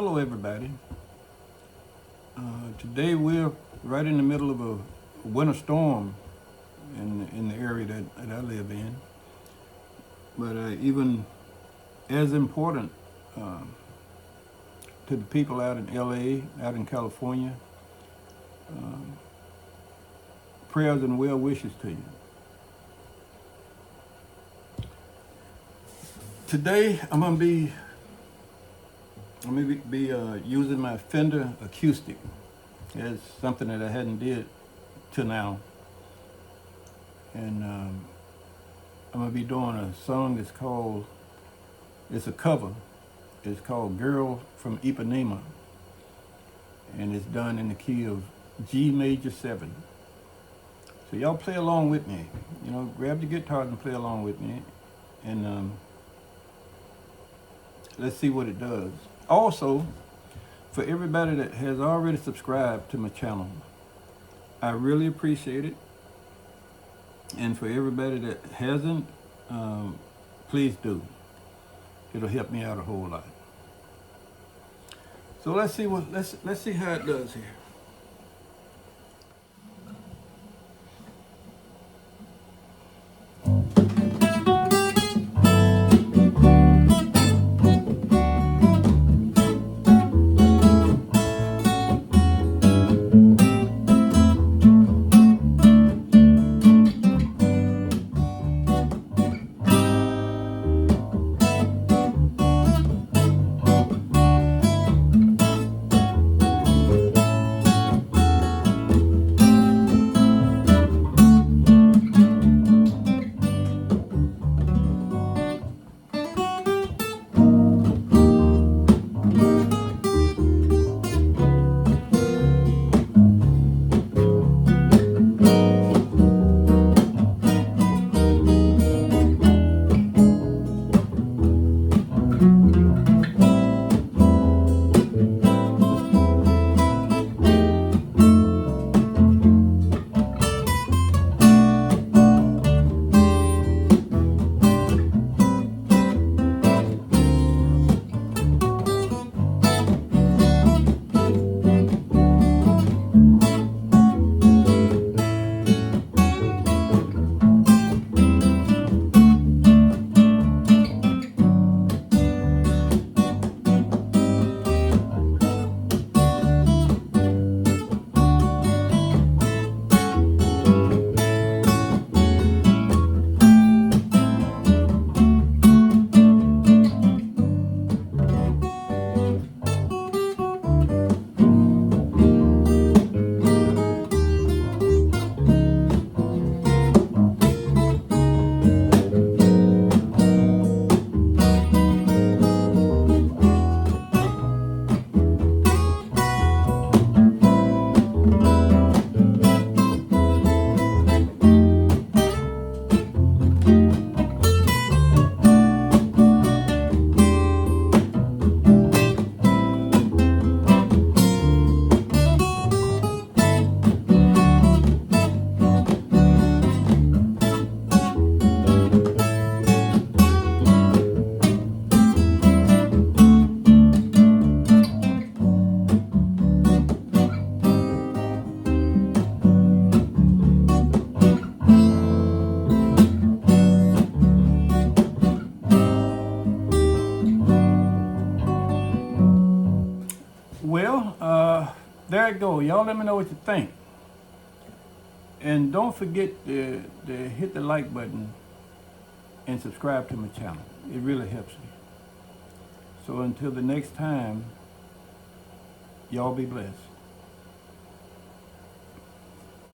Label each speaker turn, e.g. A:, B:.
A: Hello everybody. Today we're right in the middle of a winter storm in the area that I live in. But even as important to the people out in LA, out in California, prayers and well wishes to you. Today I'm going to be using my Fender Acoustic. It's something that I hadn't did till now. And I'm going to be doing a song that's called, it's a cover. It's called Girl from Ipanema. And it's done in the key of G major 7. So y'all play along with me. You know, grab the guitars and play along with me. And let's see what it does. Also, for everybody that has already subscribed to my channel, I really appreciate it. And for everybody that hasn't, please do. It'll help me out a whole lot. So let's see how it does here. Well, there it go. Y'all let me know what you think. And don't forget to hit the like button and subscribe to my channel. It really helps me. So until the next time, y'all be blessed.